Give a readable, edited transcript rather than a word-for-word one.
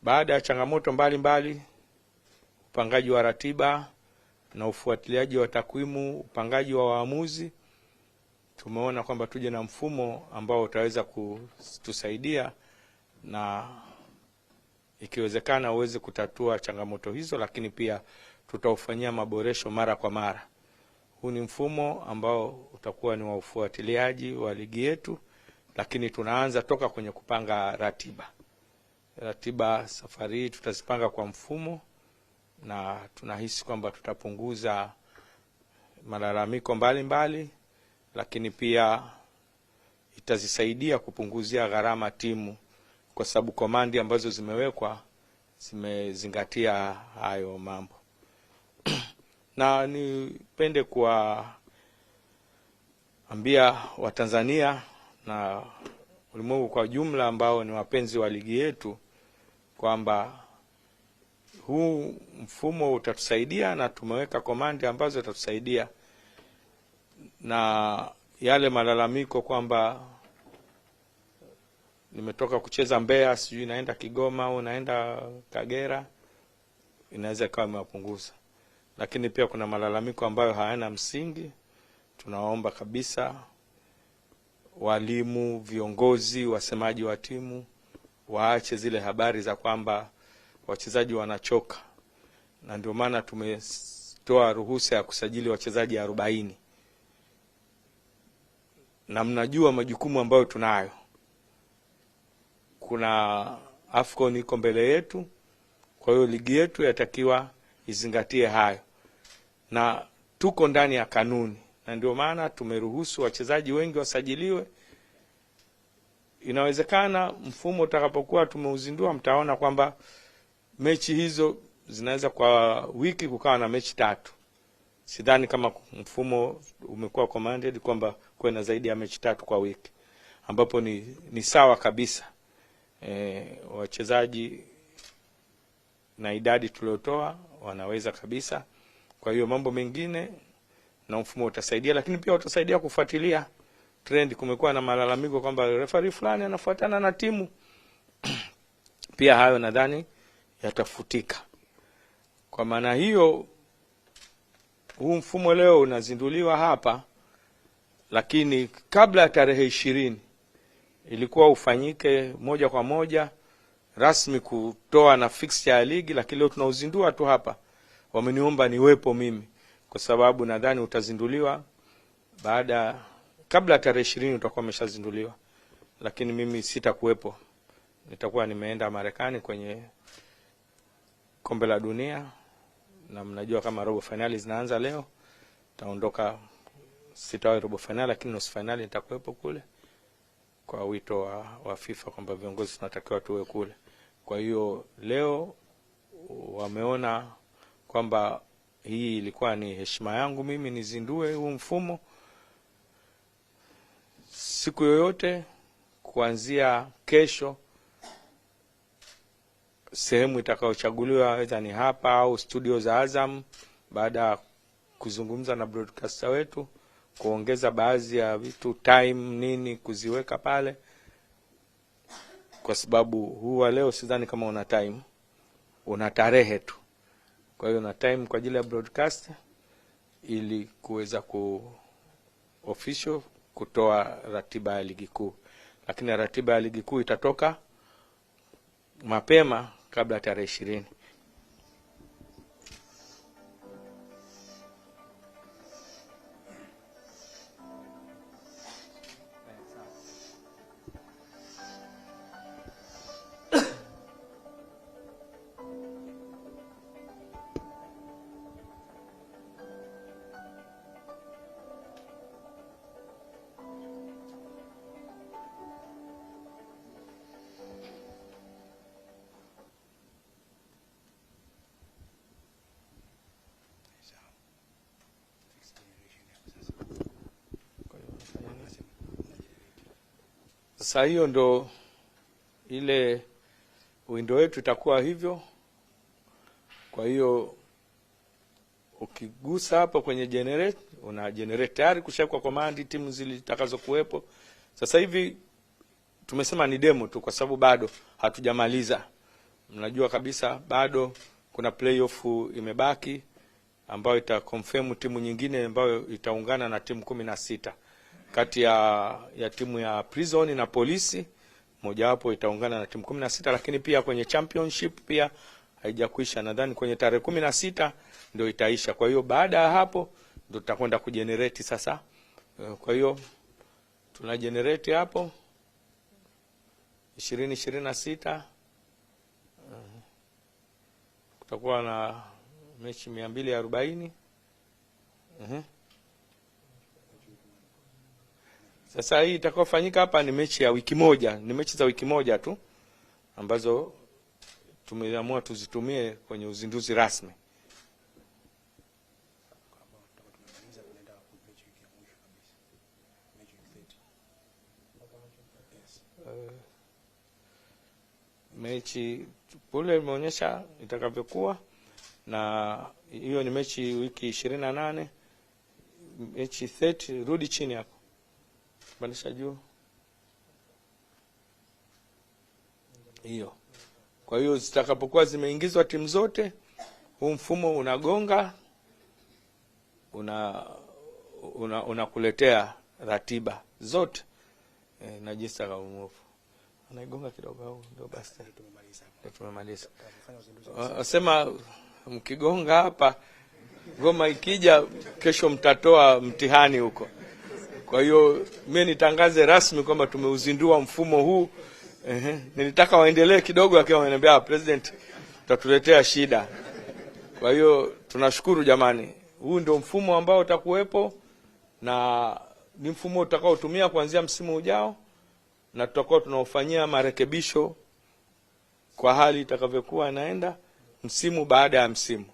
Baada ya changamoto mbalimbali, upangaji wa ratiba na ufuatiliaji wa takwimu, upangaji wa waamuzi, tumeona kwamba tuje na mfumo ambao utaweza kutusaidia na ikiwezekana uweze kutatua changamoto hizo, lakini pia tutaufanyia maboresho mara kwa mara. Huu ni mfumo ambao utakuwa ni wa ufuatiliaji wa ligi yetu, lakini tunaanza toka kwenye kupanga ratiba. Ratiba safari hii tutazipanga kwa mfumo na tunahisi kwamba tutapunguza malalamiko mbalimbali, lakini pia itazisaidia kupunguzia gharama timu, kwa sababu komandi ambazo zimewekwa zimezingatia hayo mambo. Na nipende kuwaambia Watanzania na ulimwengu kwa jumla ambao ni wapenzi wa ligi yetu kwamba huu mfumo utatusaidia na tumeweka komandi ambazo zitatusaidia, na yale malalamiko kwamba nimetoka kucheza Mbeya sijui naenda Kigoma au naenda Kagera, inaweza kama imepunguza. Lakini pia kuna malalamiko ambayo hayana msingi. Tunaomba kabisa walimu, viongozi, wasemaji wa timu waache zile habari za kwamba wachezaji wanachoka, na ndio maana tumetoa ruhusa ya kusajili wachezaji 40. Na mnajua majukumu ambayo tunayo. Kuna AFCON iko mbele yetu, kwa hiyo ligi yetu yatakiwa izingatie hayo, na tuko ndani ya kanuni, na ndio maana tumeruhusu wachezaji wengi wasajiliwe. Inawezekana mfumo utakapokuwa tumeuzindua, mtaona kwamba mechi hizo zinaweza kwa wiki kukawa na mechi 3. Sidhani kama mfumo umekuwa commanded kwamba kuwe na zaidi ya mechi 3 kwa wiki, ambapo ni sawa kabisa. Wachezaji na idadi tuliotoa wanaweza kabisa. Kwa hiyo mambo mengine na mfumo utasaidia, lakini pia utasaidia kufuatilia trend. Kumekuwa na malalamiko kwamba referee fulani anafuatana na timu. Pia hayo nadhani yatafutika. Kwa maana hiyo huu mfumo leo unazinduliwa hapa, lakini kabla ya tarehe 20 ilikuwa ufanyike moja kwa moja rasmi kutoa na fixture ya ligi, lakini leo tunauzindua tu hapa. Wameniomba niwepo mimi kwa sababu nadhani utazinduliwa kabla tarehe 20 utakuwa umeshazinduliwa, lakini mimi sitakuwepo. Nitakuwa nimeenda Marekani kwenye kombe la dunia, na mnajua kama robo finali zinaanza leo. Taondoka, sitawahi robo finali, lakini nusu finali nitakuwepo kule kwa wito wa FIFA kwamba viongozi tunatakiwa tuwe kule. Kwa hiyo leo wameona kwamba hii ilikuwa ni heshima yangu mimi nizindue huu mfumo. Siku yoyote kuanzia kesho, sehemu itakayochaguliwa aidha ni hapa au studio za Azam, baada ya kuzungumza na broadcaster wetu kuongeza baadhi ya vitu, time nini kuziweka pale, kwa sababu huwa leo sidhani kama una time, una tarehe tu. Kwa hiyo na time kwa ajili ya broadcast ili kuweza official kutoa ratiba ya ligi kuu, lakini ratiba ya ligi kuu itatoka mapema kabla tarehe 20. Sasa hiyo ndo ile window yetu itakuwa hivyo. Kwa hiyo ukigusa hapo kwenye generate, una generate tayari kushakwa command timu zilitakazo kuwepo. Sasa hivi tumesema ni demo tu kwa sababu bado hatujamaliza. mnajua kabisa bado kuna playoff imebaki ambayo itaconfirm timu nyingine ambayo itaungana na timu 16 kati ya timu ya Prison na Polisi, moja wapo itaungana na timu 16, lakini pia kwenye championship pia haijakwisha, nadhani kwenye tarehe 16 ndio itaisha. Kwa hiyo baada ya hapo ndio tutakwenda kujenerate sasa. Kwa hiyo tuna generate hapo 2026 kutakuwa na mechi 240. Sasa hii itakayofanyika hapa ni mechi ya wiki moja, ni mechi za wiki moja tu ambazo tumeamua tuzitumie kwenye uzinduzi rasmi. Mechi kule imeonyesha itakavyokuwa, na hiyo ni mechi wiki 28, mechi 30. Rudi chini hapo, pandisha juu hiyo. Kwa hiyo zitakapokuwa zimeingizwa timu zote, huu mfumo unagonga, unakuletea ratiba zote na jinsi ya kumove. Anaigonga kidogo au ndio basi tumemaliza. Sema mkigonga hapa, ngoma ikija kesho mtatoa mtihani huko. Kwa hiyo mimi nitangaze rasmi kwamba tumeuzindua mfumo huu. Nilitaka waendelee kidogo, lakini wameniambia president, tutatuletea shida. Kwa hiyo tunashukuru jamani, huu ndio mfumo ambao utakuwepo na ni mfumo utakaotumia kuanzia msimu ujao, na tutakuwa tunaufanyia marekebisho kwa hali itakavyokuwa inaenda msimu baada ya msimu.